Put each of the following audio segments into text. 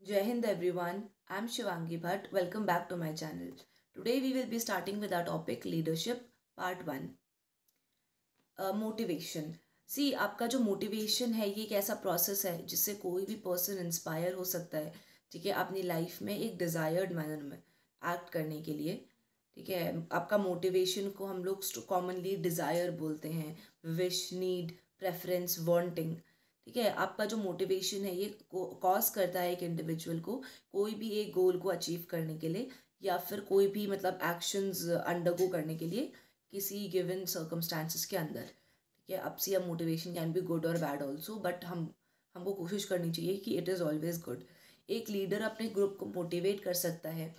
Jai Hind everyone, I'm Shivangi Bhatt. Welcome back to my channel. Today we will be starting with our topic leadership part 1. Motivation सी आपका जो motivation है ये एक ऐसा process है जिससे कोई भी पर्सन इंस्पायर हो सकता है, ठीक है, अपनी लाइफ में एक डिज़ायर्ड मैनर में एक्ट करने के लिए। ठीक है, आपका मोटिवेशन को हम लोग कॉमनली डिज़ायर बोलते हैं, विश, नीड, प्रेफरेंस, वांटिंग। ठीक है, आपका जो मोटिवेशन है ये कॉज करता है एक इंडिविजुअल को कोई भी एक गोल को अचीव करने के लिए या फिर कोई भी मतलब एक्शंस अंडरगो करने के लिए किसी गिवन सर्कमस्टांसिस के अंदर। ठीक है, अब सी अब मोटिवेशन कैन बी गुड और बैड ऑल्सो, बट हमको कोशिश करनी चाहिए कि इट इज़ ऑलवेज गुड। एक लीडर अपने ग्रुप को मोटिवेट कर सकता है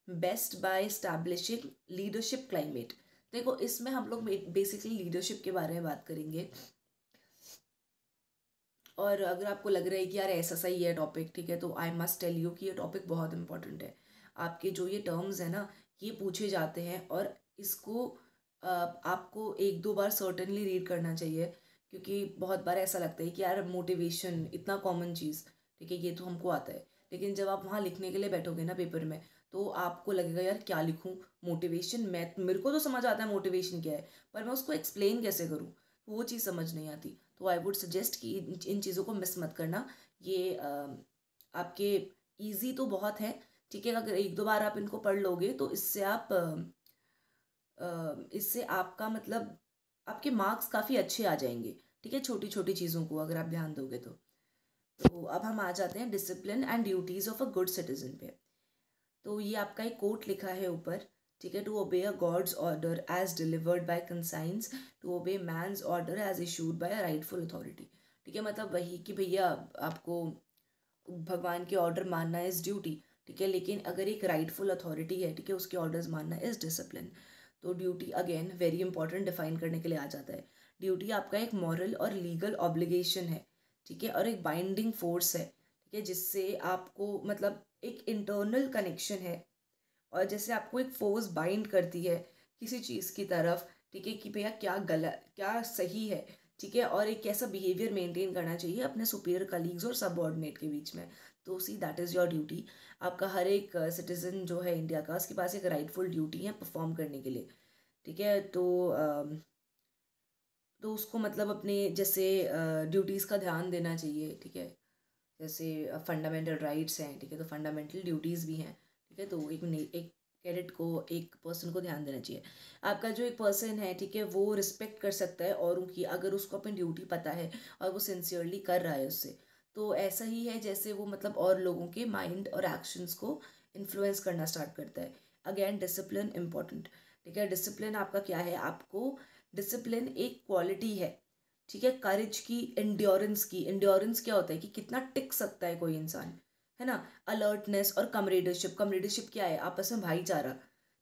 best by establishing leadership climate. देखो, इसमें हम लोग बेसिकली लीडरशिप के बारे में बात करेंगे। और अगर आपको लग रहा है कि यार ऐसा सही है टॉपिक, ठीक है, तो आई मस्ट टेल यू कि ये टॉपिक बहुत इंपॉर्टेंट है। आपके जो ये टर्म्स है ना, ये पूछे जाते हैं और इसको आपको एक दो बार सर्टेनली रीड करना चाहिए, क्योंकि बहुत बार ऐसा लगता है कि यार मोटिवेशन इतना कॉमन चीज़, ठीक है, ये तो हमको आता है, लेकिन जब आप वहाँ लिखने के लिए बैठोगे ना पेपर में, तो आपको लगेगा यार क्या लिखूँ मोटिवेशन। मेरे को तो समझ आता है मोटिवेशन क्या है, पर मैं उसको एक्सप्लेन कैसे करूँ, वो चीज़ समझ नहीं आती। तो आई वुड सजेस्ट कि इन चीज़ों को मिस मत करना। ये आपके इजी तो बहुत है, ठीक है, अगर एक दो बार आप इनको पढ़ लोगे तो इससे आपका मतलब आपके मार्क्स काफ़ी अच्छे आ जाएंगे। ठीक है, छोटी छोटी चीज़ों को अगर आप ध्यान दोगे तो अब हम आ जाते हैं discipline and duties of a good citizen पे। तो ये आपका एक कोट लिखा है ऊपर, ठीक है, to obey a god's order as delivered by conscience, to obey man's order as issued by a rightful authority. ठीक है, मतलब वही कि भैया आपको भगवान के ऑर्डर मानना इज़ ड्यूटी, ठीक है, लेकिन अगर एक राइटफुल अथॉरिटी है, ठीक है, उसके ऑर्डर्स मानना इज़ डिसिप्लिन। तो duty again very important define करने के लिए आ जाता है। ड्यूटी आपका एक मॉरल और लीगल ऑब्लिगेशन है, ठीक है, और एक बाइंडिंग फोर्स है, ठीक है, जिससे आपको मतलब एक इंटरनल कनेक्शन है और जैसे आपको एक फोर्स बाइंड करती है किसी चीज़ की तरफ, ठीक है, कि भैया क्या गलत क्या सही है, ठीक है, और एक कैसा बिहेवियर मेंटेन करना चाहिए अपने सुपीरियर कलीग्स और सबऑर्डिनेट के बीच में। तो see that is your duty. आपका हर एक सिटीज़न जो है इंडिया का, उसके पास एक राइटफुल ड्यूटी है परफॉर्म करने के लिए। ठीक है, तो उसको मतलब अपने जैसे ड्यूटीज़ का ध्यान देना चाहिए। ठीक है, जैसे फंडामेंटल राइट्स हैं, ठीक है, तो फंडामेंटल ड्यूटीज़ भी हैं। ठीक है, तो एक कैडेट को, एक पर्सन को ध्यान देना चाहिए। आपका जो एक पर्सन है, ठीक है, वो रिस्पेक्ट कर सकता है औरों की अगर उसको अपनी ड्यूटी पता है और वो सिंसियरली कर रहा है उससे। तो ऐसा ही है जैसे वो मतलब और लोगों के माइंड और एक्शंस को इन्फ्लुएंस करना स्टार्ट करता है। Again discipline important. ठीक है, डिसिप्लिन आपका क्या है, आपको डिसिप्लिन एक क्वालिटी है, ठीक है, करेज की, एंड्योरेंस की। एंड्योरेंस क्या होता है कि कितना टिक सकता है कोई इंसान, है ना। अलर्टनेस और कमरेडरशिप, कमरेडरशिप क्या है, आपस में भाईचारा,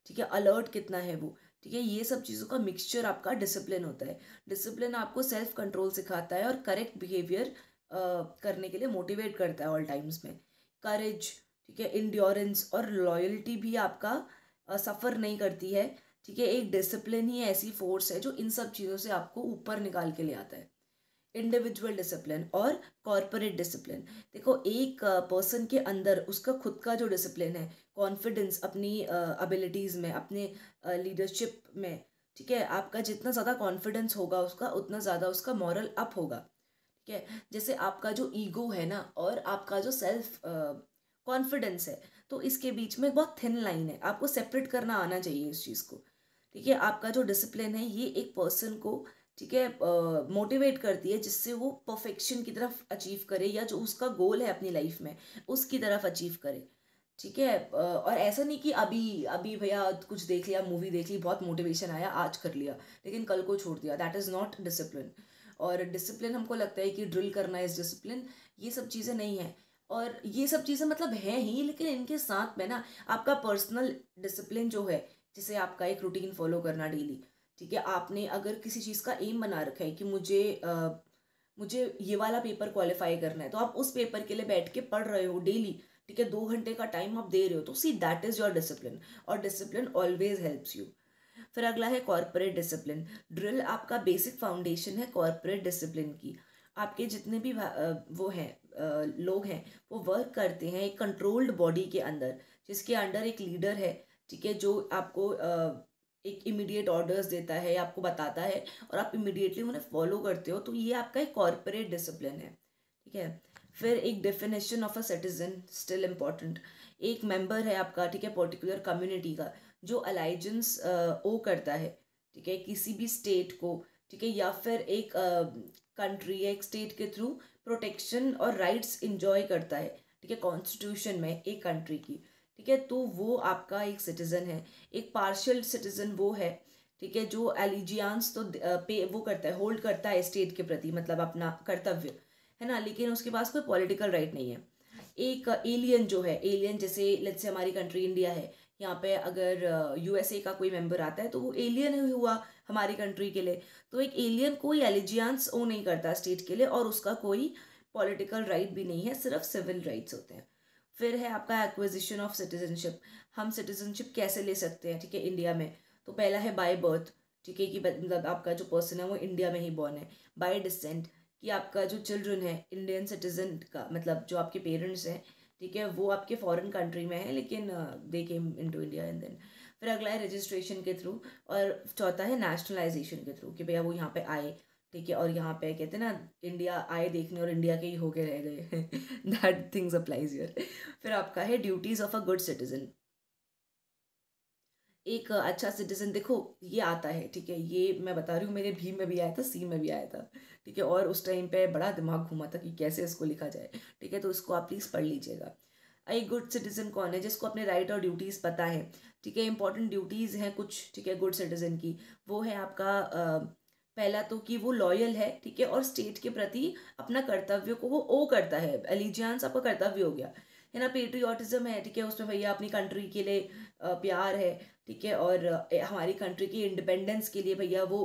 ठीक है, अलर्ट कितना है वो, ठीक है, ये सब चीज़ों का मिक्सचर आपका डिसिप्लिन होता है। डिसिप्लिन आपको सेल्फ कंट्रोल सिखाता है और करेक्ट बिहेवियर करने के लिए मोटिवेट करता है ऑल टाइम्स में। करेज, ठीक है, इंड्योरेंस और लॉयल्टी भी आपका सफ़र नहीं करती है। ठीक है, एक डिसिप्लिन ही ऐसी फोर्स है जो इन सब चीज़ों से आपको ऊपर निकाल के ले आता है। इंडिविजुअल डिसिप्लिन और कॉरपोरेट डिसिप्लिन। देखो, एक पर्सन के अंदर उसका खुद का जो डिसिप्लिन है, कॉन्फिडेंस अपनी एबिलिटीज़ में, अपने लीडरशिप में, ठीक है, आपका जितना ज़्यादा कॉन्फिडेंस होगा उसका उतना ज़्यादा उसका मॉरल अप होगा। ठीक है, जैसे आपका जो ईगो है ना और आपका जो सेल्फ कॉन्फिडेंस है, तो इसके बीच में बहुत थिन लाइन है, आपको सेपरेट करना आना चाहिए इस चीज़ को। ठीक है, आपका जो डिसिप्लिन है ये एक पर्सन को, ठीक है, मोटिवेट करती है जिससे वो परफेक्शन की तरफ अचीव करे या जो उसका गोल है अपनी लाइफ में उसकी तरफ अचीव करे। ठीक है, और ऐसा नहीं कि अभी अभी भैया कुछ देख लिया, मूवी देख ली, बहुत मोटिवेशन आया, आज कर लिया, लेकिन कल को छोड़ दिया, दैट इज़ नॉट डिसिप्लिन। और डिसिप्लिन हमको लगता है कि ड्रिल करना इज़ डिसिप्लिन, ये सब चीज़ें नहीं है। और ये सब चीज़ें मतलब हैं ही, लेकिन इनके साथ में ना आपका पर्सनल डिसिप्लिन जो है, जैसे आपका एक रूटीन फॉलो करना डेली। ठीक है, आपने अगर किसी चीज़ का एम बना रखा है कि मुझे ये वाला पेपर क्वालिफाई करना है, तो आप उस पेपर के लिए बैठ के पढ़ रहे हो डेली, ठीक है, 2 घंटे का टाइम आप दे रहे हो, तो see that is your discipline. और डिसिप्लिन ऑलवेज हेल्प्स यू। फिर अगला है कॉर्पोरेट डिसिप्लिन। ड्रिल आपका बेसिक फाउंडेशन है कॉर्पोरेट डिसिप्लिन की। आपके जितने भी वो हैं लोग हैं वो वर्क करते हैं एक कंट्रोल्ड बॉडी के अंदर, जिसके अंडर एक लीडर है, ठीक है, जो आपको एक इमीडिएट ऑर्डर्स देता है, आपको बताता है और आप इमीडिएटली उन्हें फॉलो करते हो, तो ये आपका एक कॉर्पोरेट डिसिप्लिन है, ठीक है। फिर एक definition of a citizen still important, एक मेंबर है आपका, ठीक है, पर्टिकुलर कम्युनिटी का, जो अलाइजेंस ओ करता है, ठीक है, किसी भी स्टेट को, ठीक है, या फिर एक कंट्री या एक स्टेट के थ्रू प्रोटेक्शन और राइट्स इंजॉय करता है, ठीक है, कॉन्स्टिट्यूशन में एक कंट्री की, ठीक है, तो वो आपका एक सिटीजन है। एक पार्शियल सिटीजन वो है, ठीक है, जो एलिजियंस तो पे वो करता है, होल्ड करता है स्टेट के प्रति, मतलब अपना कर्तव्य, है ना, लेकिन उसके पास कोई पॉलिटिकल राइट नहीं है। एक एलियन जो है, एलियन जैसे लेट्स से हमारी कंट्री इंडिया है, यहाँ पे अगर यूएसए का कोई मेंबर आता है तो वो एलियन ही हुआ हमारी कंट्री के लिए। तो एक एलियन कोई एलिजियंस ओ नहीं करता स्टेट के लिए, और उसका कोई पॉलिटिकल राइट भी नहीं है, सिर्फ सिविल राइट्स होते हैं। फिर है आपका एक्विजिशन ऑफ सिटीजनशिप, हम सिटीजनशिप कैसे ले सकते हैं, ठीक है, इंडिया में। तो पहला है बाय बर्थ, ठीक है, कि मतलब आपका जो पर्सन है वो इंडिया में ही बॉर्न है। बाय डिसेंट, कि आपका जो चिल्ड्रन है इंडियन सिटीजन का, मतलब जो आपके पेरेंट्स हैं, ठीक है, वो आपके फॉरेन कंट्री में है लेकिन they came into India and then. फिर अगला है रजिस्ट्रेशन के थ्रू, और चौथा है नेशनलाइजेशन के थ्रू, कि भैया वो यहाँ पे आए, ठीक है, और यहाँ पे कहते हैं ना इंडिया आए देखने और इंडिया के ही होके रह गए दैट थिंग्स अप्लाइज हियर। फिर आपका है duties of a good citizen, एक अच्छा सिटीजन, देखो ये आता है, ठीक है, ये मैं बता रही हूँ, मेरे भी में भी आया था, सी में भी आया था, ठीक है, और उस टाइम पे बड़ा दिमाग घूमा था कि कैसे इसको लिखा जाए, ठीक है, तो इसको आप प्लीज़ पढ़ लीजिएगा। एक गुड सिटीजन कौन है, जिसको अपने राइट और ड्यूटीज़ पता है, ठीक है, इंपॉर्टेंट ड्यूटीज़ हैं कुछ, ठीक है, गुड सिटीजन की। वो है आपका पहला तो कि वो लॉयल है, ठीक है, और स्टेट के प्रति अपना कर्तव्य को वो ओ करता है, एलिजियंस आपका कर्तव्य हो गया, है ना। पेट्रियोटिज्म है, ठीक है, उसमें भैया अपनी कंट्री के लिए प्यार है, ठीक है, और हमारी कंट्री की इंडिपेंडेंस के लिए भैया वो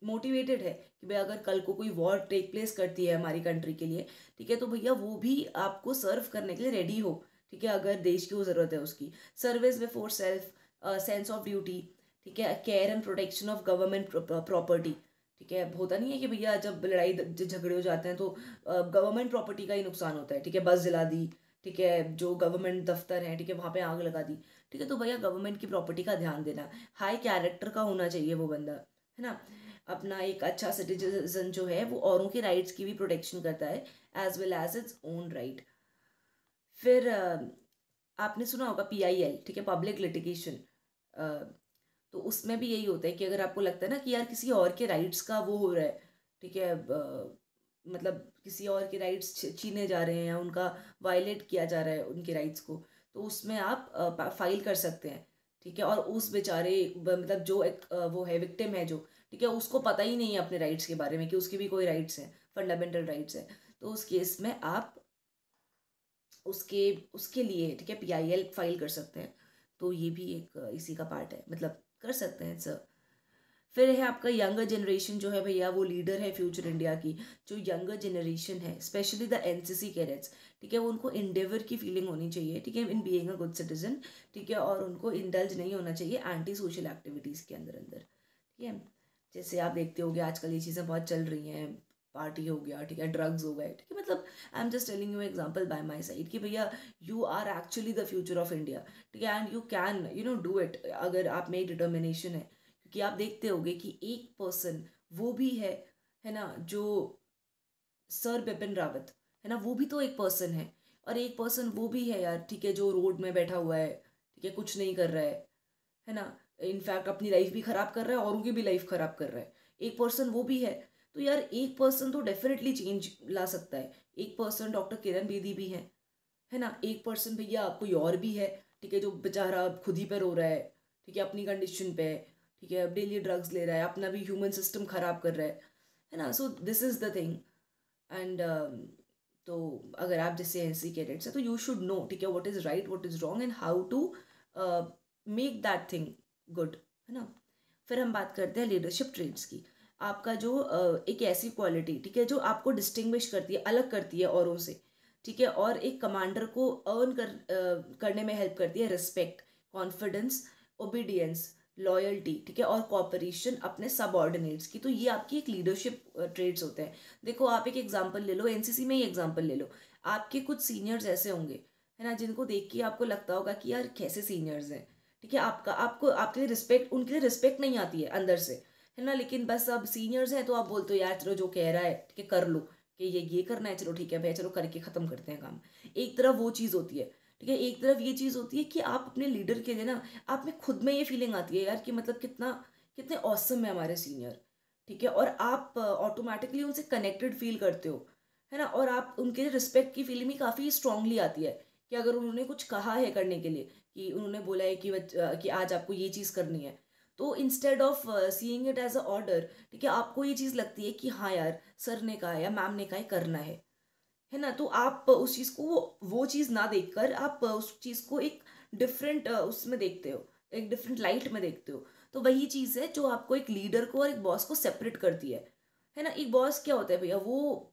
मोटिवेटेड है कि भाई अगर कल को कोई वॉर टेक प्लेस करती है हमारी कंट्री के लिए, ठीक है, तो भैया वो भी आपको सर्व करने के लिए रेडी हो, ठीक है, अगर देश की वो ज़रूरत है उसकी। Service before self, sense of duty, ठीक है, care and protection of government property, ठीक है, होता नहीं है कि भैया जब लड़ाई झगड़े हो जाते हैं तो गवर्नमेंट प्रॉपर्टी का ही नुकसान होता है, ठीक है, बस जला दी, ठीक है, जो गवर्नमेंट दफ्तर है, ठीक है, वहाँ पे आग लगा दी, ठीक है, तो भैया गवर्नमेंट की प्रॉपर्टी का ध्यान देना, हाई कैरेक्टर का होना चाहिए वो बंदा, है ना। अपना एक अच्छा सिटीजन जो है वो औरों के राइट्स की भी प्रोटेक्शन करता है as well as its own right. फिर आपने सुना होगा पीआईएल, ठीक है, पब्लिक लिटिगेशन, तो उसमें भी यही होता है कि अगर आपको लगता है ना कि यार किसी और के राइट्स का वो हो रहा है, ठीक है, मतलब किसी और के राइट्स छीने जा रहे हैं या उनका वायलेट किया जा रहा है उनके राइट्स को, तो उसमें आप फाइल कर सकते हैं, ठीक है, और उस बेचारे मतलब जो एक वो है विक्टिम है जो, ठीक है, उसको पता ही नहीं है अपने राइट्स के बारे में कि उसके भी कोई राइट्स हैं, फंडामेंटल राइट्स हैं, तो उस केस में आप उसके उसके लिए, ठीक है, पीआईएल फाइल कर सकते हैं। तो ये भी एक इसी का पार्ट है, मतलब कर सकते हैं सर। फिर है आपका यंगर जनरेशन जो है भैया, वो लीडर है फ्यूचर इंडिया की। जो यंगर जनरेशन है स्पेशली द एनसीसी कैडेट्स, ठीक है, वो उनको इंडेवर की फीलिंग होनी चाहिए, ठीक है, in being a good citizen, ठीक है, और उनको इंडल्ज नहीं होना चाहिए एंटी सोशल एक्टिविटीज़ के अंदर अंदर, ठीक है। जैसे आप देखते होगे आजकल ये चीज़ें बहुत चल रही हैं, पार्टी हो गया, ठीक है, ड्रग्स हो गए, ठीक है, मतलब I am just telling you example by my side कि भैया you are actually the future of India, ठीक है, and you can do it अगर आप में डिटर्मिनेशन है। क्योंकि आप देखते होगे कि एक पर्सन वो भी है ना, जो सर बिपिन रावत, है ना, वो भी तो एक पर्सन है, और एक पर्सन वो भी है यार, ठीक है, जो रोड में बैठा हुआ है, ठीक है, कुछ नहीं कर रहा है ना, इनफैक्ट अपनी लाइफ भी खराब कर रहा है, औरों की भी लाइफ खराब कर रहा है, एक पर्सन वो भी है। तो यार एक पर्सन तो डेफिनेटली चेंज ला सकता है, एक पर्सन डॉक्टर किरण बेदी भी है ना, एक पर्सन भैया कोई और भी है, ठीक है, जो बेचारा खुद ही पे रो रहा है, ठीक है, अपनी कंडीशन पे, ठीक है, डेली ड्रग्स ले रहा है, अपना भी ह्यूमन सिस्टम खराब कर रहा है ना। So this is the thing and तो अगर आप जैसे एनसी कैडेट्स है तो यू शुड नो, ठीक है, what is right what is wrong and how to make that thing good, है ना। फिर हम बात करते हैं लीडरशिप ट्रेड्स की। आपका जो एक ऐसी क्वालिटी, ठीक है, जो आपको डिस्टिंग्विश करती है, अलग करती है औरों से, ठीक है, और एक कमांडर को अर्न करने में हेल्प करती है, रिस्पेक्ट, कॉन्फिडेंस, ओबीडियंस, लॉयल्टी, ठीक है, और कॉपरेशन अपने सबऑर्डिनेट्स की। तो ये आपकी एक लीडरशिप ट्रेड्स होते हैं। देखो आप एक एग्जांपल ले लो, एनसीसी में ही एग्जांपल ले लो। आपके कुछ सीनियर्स ऐसे होंगे, है ना, जिनको देख के आपको लगता होगा कि यार कैसे सीनियर्स हैं, ठीक है, आपका आपको आपके लिए रिस्पेक्ट, उनके लिए रिस्पेक्ट नहीं आती है अंदर से, है ना, लेकिन बस अब सीनियर्स हैं तो आप बोलते हो यार चलो जो कह रहा है ठीक है कर लो, कि ये करना है, चलो ठीक है भैया, चलो करके ख़त्म करते हैं काम। एक तरफ वो चीज़ होती है, ठीक है, एक तरफ ये चीज़ होती है कि आप अपने लीडर के लिए ना, आप में खुद में ये फीलिंग आती है यार कि मतलब कितना कितने ऑसम है हमारे सीनियर, ठीक है, और आप ऑटोमेटिकली उनसे कनेक्टेड फील करते हो, है ना, और आप उनके रिस्पेक्ट की फीलिंग भी काफ़ी स्ट्रांगली आती है कि अगर उन्होंने कुछ कहा है करने के लिए, कि उन्होंने बोला है कि आज आपको ये चीज़ करनी है, तो instead of seeing it as a order, ठीक है, आपको ये चीज़ लगती है कि हाँ यार सर ने कहा है या मैम ने कहा है करना है ना, तो आप उस चीज़ को, वो चीज़ ना देखकर आप उस चीज़ को एक डिफरेंट उसमें देखते हो, एक डिफरेंट लाइट में देखते हो। तो वही चीज़ है जो आपको एक लीडर को और एक बॉस को सेपरेट करती है ना। एक बॉस क्या होता है भैया, वो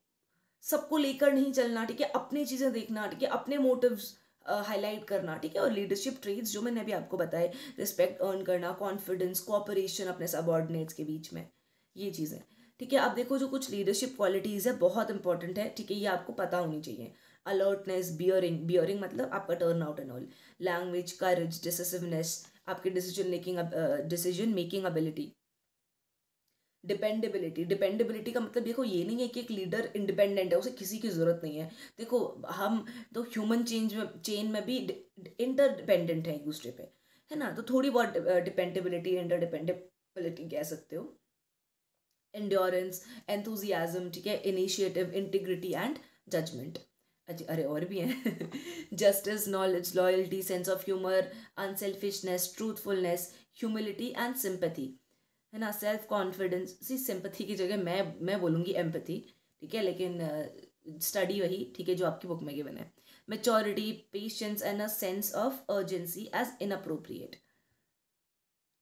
सबको लेकर नहीं चलना, ठीक है, अपनी चीज़ें देखना, ठीक है, अपने मोटिव्स हाईलाइट करना, ठीक है, और लीडरशिप ट्रेड्स जो मैंने अभी आपको बताए, रिस्पेक्ट अर्न करना, कॉन्फिडेंस, कोऑपरेशन अपने सबऑर्डिनेट्स के बीच में, ये चीज़ें, ठीक है। अब देखो जो कुछ लीडरशिप क्वालिटीज़ है बहुत इंपॉर्टेंट है, ठीक है, ये आपको पता होनी चाहिए। अलर्टनेस, बियरिंग, बियरिंग मतलब आपका turn out and all, language, courage, decisiveness, आपकी decision making ability, dependability. Dependability का मतलब देखो ये नहीं है कि एक लीडर इंडिपेंडेंट है, उसे किसी की ज़रूरत नहीं है। देखो हम तो ह्यूमन चेन में भी इंटरडिपेंडेंट है एक दूसरे पे, है ना, तो थोड़ी बहुत डिपेंडेबिलिटी, इंटरडिपेंडेबिलिटी कह सकते हो। एंड्योरेंस, एंथुजियाज्म, ठीक है, इनिशिएटिव, इंटीग्रिटी एंड जजमेंट। अरे और भी हैं justice, knowledge, loyalty, sense of humour, unselfishness, truthfulness, humility and sympathy, है ना, सेल्फ कॉन्फिडेंस। सी सिंपैथी की जगह मैं बोलूँगी एम्पैथी, ठीक है, लेकिन स्टडी वही, ठीक है, जो आपकी बुक में गिवन है। Maturity, patience and a sense of urgency as inappropriate,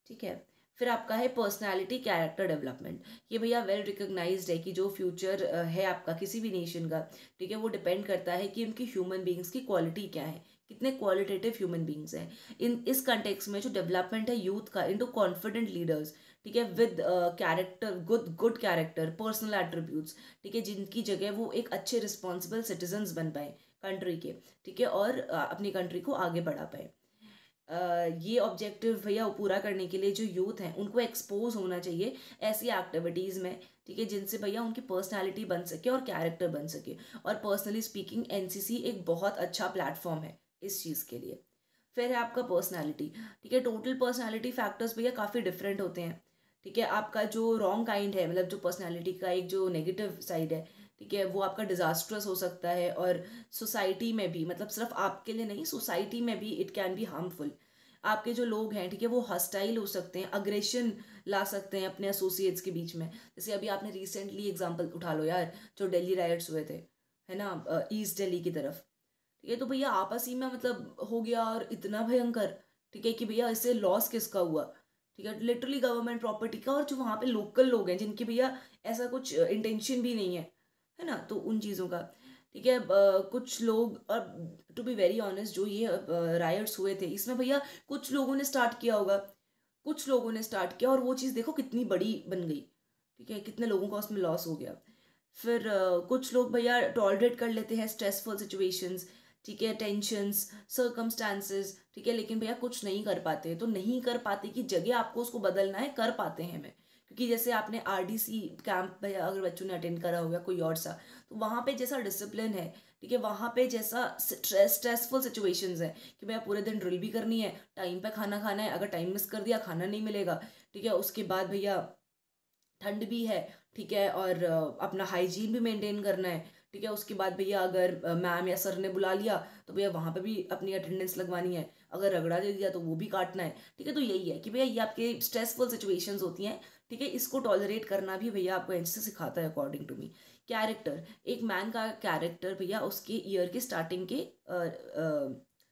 ठीक है। फिर आपका है पर्सनालिटी, कैरेक्टर डेवलपमेंट। ये भैया वेल रिकग्नाइज्ड है कि जो फ्यूचर है आपका किसी भी नेशन का, ठीक है, वो डिपेंड करता है कि उनकी ह्यूमन बींग्स की क्वालिटी क्या है, कितने क्वालिटेटिव ह्यूमन बींग्स हैं। इस कंटेक्स में जो डेवलपमेंट है यूथ का इनटू कॉन्फिडेंट लीडर्स, ठीक है, with character, good character, personal attributes, ठीक है, जिनकी जगह वो एक अच्छे रिस्पॉन्सिबल सिटीजन्स बन पाए कंट्री के, ठीक है, और अपनी कंट्री को आगे बढ़ा पाए। ये ऑब्जेक्टिव भैया पूरा करने के लिए जो यूथ हैं उनको एक्सपोज होना चाहिए ऐसी एक्टिविटीज़ में, ठीक है, जिनसे भैया उनकी पर्सनालिटी बन सके और कैरेक्टर बन सके। और पर्सनली स्पीकिंग एनसीसी एक बहुत अच्छा प्लेटफॉर्म है इस चीज़ के लिए। फिर है आपका पर्सनालिटी, ठीक है, टोटल पर्सनालिटी फैक्टर्स भैया काफ़ी डिफरेंट होते हैं, ठीक है। आपका जो रॉन्ग काइंड है, मतलब जो पर्सनालिटी का एक जो नेगेटिव साइड है, ठीक है, वो आपका डिजास्ट्रस हो सकता है, और सोसाइटी में भी, मतलब सिर्फ आपके लिए नहीं, सोसाइटी में भी इट कैन बी हार्मफुल। आपके जो लोग हैं, ठीक है, वो हॉस्टाइल हो सकते हैं, अग्रेशन ला सकते हैं अपने एसोसिएट्स के बीच में। जैसे अभी आपने रिसेंटली एग्जांपल उठा लो यार, जो दिल्ली राइट्स हुए थे, है ना, ईस्ट दिल्ली की तरफ, ठीक है, तो भैया आपस ही में मतलब हो गया, और इतना भयंकर, ठीक है, कि भैया इससे लॉस किसका हुआ, ठीक है, लिटरली गवर्नमेंट प्रॉपर्टी का, और जो वहाँ पे लोकल लोग हैं जिनके भैया ऐसा कुछ इंटेंशन भी नहीं है ना, तो उन चीज़ों का, ठीक है। कुछ लोग, और टू बी वेरी ऑनेस्ट, जो ये रायट्स हुए थे इसमें भैया कुछ लोगों ने स्टार्ट किया होगा, कुछ लोगों ने स्टार्ट किया, और वो चीज़ देखो कितनी बड़ी बन गई, ठीक है, कितने लोगों का उसमें लॉस हो गया। फिर कुछ लोग भैया टॉलरेट कर लेते हैं स्ट्रेसफुल सिचुएशंस, ठीक है, टेंशन्स, सर्कमस्टांसेस, ठीक है, लेकिन भैया कुछ नहीं कर पाते, तो नहीं कर पाते की जगह आपको उसको बदलना है, कर पाते हैं मैं। क्योंकि जैसे आपने आरडीसी कैंप भैया अगर बच्चों ने अटेंड करा होगा कोई और सा, तो वहाँ पे जैसा डिसिप्लिन है, ठीक है, वहाँ पे जैसा स्ट्रेसफुल सिचुएशंस है कि भैया पूरे दिन ड्रिल भी करनी है, टाइम पे खाना खाना है, अगर टाइम मिस कर दिया खाना नहीं मिलेगा, ठीक है, उसके बाद भैया ठंड भी है, ठीक है, और अपना हाइजीन भी मेंटेन करना है, ठीक है, उसके बाद भैया अगर मैम या सर ने बुला लिया तो भैया वहाँ पे भी अपनी अटेंडेंस लगवानी है, अगर रगड़ा दे दिया तो वो भी काटना है, ठीक है। तो यही है कि भैया ये आपके स्ट्रेसफुल सिचुएशंस होती हैं, ठीक है, इसको टॉलरेट करना भी भैया आपको एनसीसी सिखाता है अकॉर्डिंग टू मी। कैरेक्टर, एक मैन का कैरेक्टर भैया उसके ईयर के स्टार्टिंग के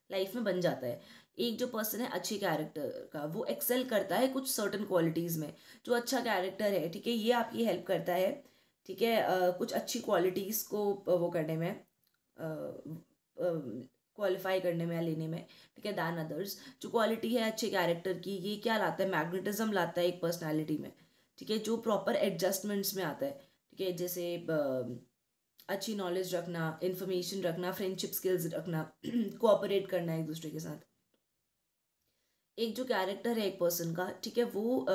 लाइफ में बन जाता है। एक जो पर्सन है अच्छे कैरेक्टर का, वो एक्सेल करता है कुछ सर्टन क्वालिटीज़ में। जो अच्छा कैरेक्टर है, ठीक है, ये आपकी हेल्प करता है, ठीक है, कुछ अच्छी क्वालिटीज़ को वो करने में, क्वालिफाई करने में या लेने में, ठीक है, दैन अदर्स। जो क्वालिटी है अच्छे कैरेक्टर की, ये क्या लाता है, मैग्नेटिज्म लाता है एक पर्सनैलिटी में, ठीक है, जो प्रॉपर एडजस्टमेंट्स में आता है, ठीक है, जैसे अच्छी नॉलेज रखना, इन्फॉर्मेशन रखना, फ्रेंडशिप स्किल्स रखना, कोऑपरेट करना एक दूसरे के साथ। एक जो कैरेक्टर है एक पर्सन का, ठीक है, वो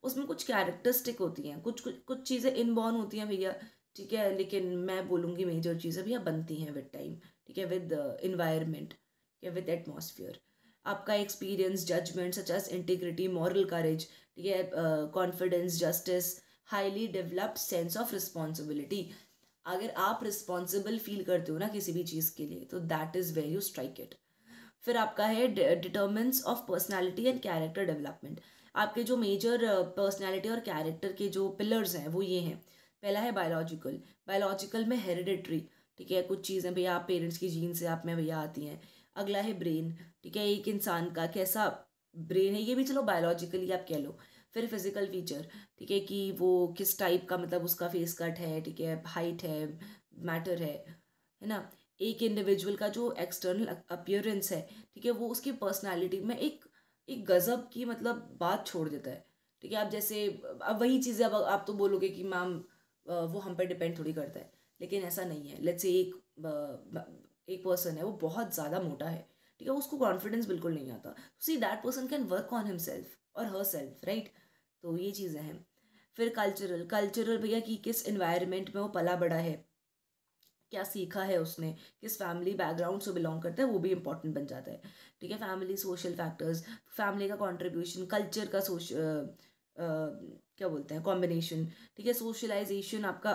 उसमें कुछ कैरेक्टरिस्टिक होती हैं, कुछ कुछ कुछ चीज़ें इनबॉर्न होती हैं भैया, ठीक है, लेकिन मैं बोलूँगी मेजर चीज़ें भैया बनती हैं विद टाइम, ठीक है, विद इन्वायरमेंट या विद एटमॉस्फेयर। आपका experience, judgement such as integrity, moral courage, ठीक है, confidence, justice, highly developed sense of responsibility. अगर आप रिस्पॉन्सिबल फील करते हो ना किसी भी चीज़ के लिए, तो that is where you strike it. फिर आपका है determinants of personality and character development. आपके जो मेजर पर्सनालिटी और कैरेक्टर के जो पिलर्स हैं वो ये हैं। पहला है बायोलॉजिकल। बायोलॉजिकल में हेरिडिटरी, ठीक है, कुछ चीज़ें भैया आप पेरेंट्स की जीन से आप में भैया आती हैं। अगला है ब्रेन, ठीक है, एक इंसान का कैसा ब्रेन है, ये भी चलो बायोलॉजिकली आप कह लो। फिर फिजिकल फीचर, ठीक है, कि वो किस टाइप का, मतलब उसका फेस कट है, ठीक है, हाइट है, मैटर है ना। एक इंडिविजुअल का जो एक्सटर्नल अपीयरेंस है, ठीक है, वो उसकी पर्सनालिटी में एक एक गजब की मतलब बात छोड़ देता है, ठीक है। आप जैसे अब वही चीज़ें, अब आप तो बोलोगे कि मैम वो हम पे डिपेंड थोड़ी करता है, लेकिन ऐसा नहीं है। लेट्स से एक पर्सन है वो बहुत ज़्यादा मोटा है, ठीक है, उसको कॉन्फिडेंस बिल्कुल नहीं आता, see that person can work on himself और हर सेल्फ, राइट। तो ये चीज़ें हैं। फिर कल्चरल, कल्चरल भैया कि किस इन्वायरमेंट में वो पला बड़ा है, क्या सीखा है उसने, किस फैमिली बैकग्राउंड से बिलोंग करता है, वो भी इंपॉर्टेंट बन जाता है, ठीक है। फैमिली, सोशल फैक्टर्स, फैमिली का कंट्रीब्यूशन, कल्चर का क्या बोलते हैं कॉम्बिनेशन, ठीक है। सोशलाइजेशन आपका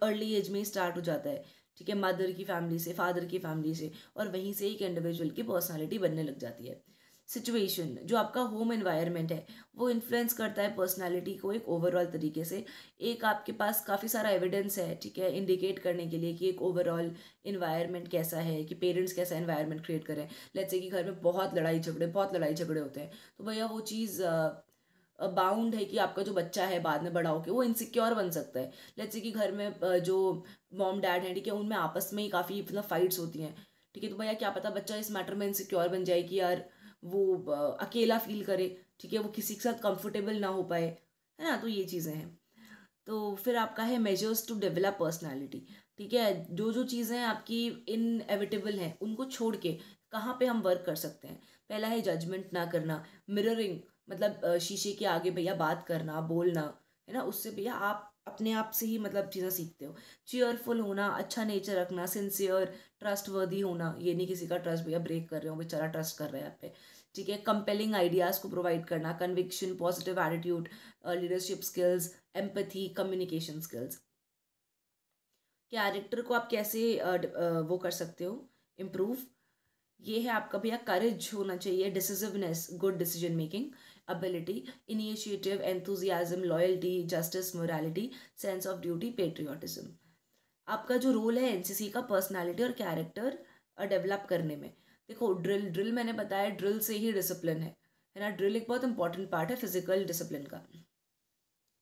अर्ली एज में ही स्टार्ट हो जाता है, ठीक है, मदर की फैमिली से, फादर की फैमिली से, और वहीं से एक इंडिविजुअल की पर्सनालिटी बनने लग जाती है। सिचुएशन, जो आपका होम एनवायरनमेंट है, वो इन्फ्लुएंस करता है पर्सनालिटी को एक ओवरऑल तरीके से। एक आपके पास काफ़ी सारा एविडेंस है, ठीक है, इंडिकेट करने के लिए कि एक ओवरऑल इन्वायरमेंट कैसा है, कि पेरेंट्स कैसा इन्वायरमेंट क्रिएट करें। लेट्स से कि घर में बहुत लड़ाई झगड़े होते हैं, तो भैया वो चीज़ बाउंड है कि आपका जो बच्चा है बाद में बड़ा होकर वो इनसिक्योर बन सकता है। लेट्स से कि घर में जो मॉम डैड हैं, ठीक है, उनमें आपस में ही काफ़ी मतलब फाइट्स होती हैं, ठीक है, तो भैया क्या पता बच्चा इस मैटर में इनसिक्योर बन जाए कि यार वो अकेला फील करे, ठीक है, वो किसी के साथ कंफर्टेबल ना हो पाए, है ना। तो ये चीज़ें हैं। तो फिर आपका है मेजर्स टू डेवलप पर्सनालिटी, ठीक है, जो जो चीज़ें आपकी इनएविटेबल हैं उनको छोड़ के कहाँ पे हम वर्क कर सकते हैं। पहला है जजमेंट ना करना, मिररिंग, मतलब शीशे के आगे भैया बात करना, बोलना, है ना, उससे भैया आप अपने आप से ही मतलब चीज़ें सीखते हो। चीयरफुल होना, अच्छा नेचर रखना, सिंसियर, ट्रस्टवर्दी होना, ये नहीं किसी का ट्रस्ट भैया ब्रेक कर रहे हो, बेचारा ट्रस्ट कर रहा है आप पे, ठीक है। कंपेलिंग आइडियाज़ को प्रोवाइड करना, conviction, positive attitude, leadership skills, empathy, communication skills. Character को आप कैसे वो कर सकते हो इम्प्रूव, ये है आपका भैया करेज होना चाहिए, decisiveness, good decision making ability, initiative, enthusiasm, loyalty, justice, morality, sense of duty, patriotism. आपका जो रोल है एनसीसी का पर्सनालिटी और कैरेक्टर डेवलप करने में, देखो ड्रिल ड्रिल मैंने बताया, ड्रिल से ही डिसिप्लिन है ना। ड्रिल एक बहुत इंपॉर्टेंट पार्ट है फिजिकल डिसिप्लिन का।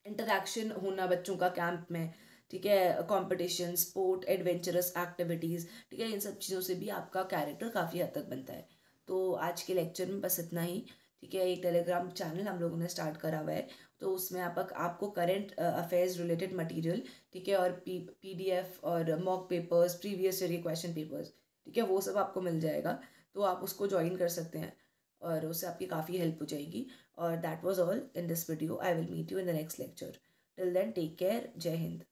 इंटरैक्शन होना बच्चों का कैंप में, ठीक है, कंपटीशन, स्पोर्ट, एडवेंचरस एक्टिविटीज़, ठीक है, इन सब चीज़ों से भी आपका कैरेक्टर काफ़ी हद तक बनता है। तो आज के लेक्चर में बस इतना ही, ठीक है। एक टेलीग्राम चैनल हम लोगों ने स्टार्ट करा हुआ है, तो उसमें आपको करंट अफेयर्स रिलेटेड मटेरियल, ठीक है, और पीडीएफ और मॉक पेपर्स, प्रीवियस ईयर के क्वेश्चन पेपर्स, ठीक है, वो सब आपको मिल जाएगा, तो आप उसको ज्वाइन कर सकते हैं और उससे आपकी काफ़ी हेल्प हो जाएगी। और that was all in this video. I will meet you in the next lecture. Till then, take care. Jai Hind.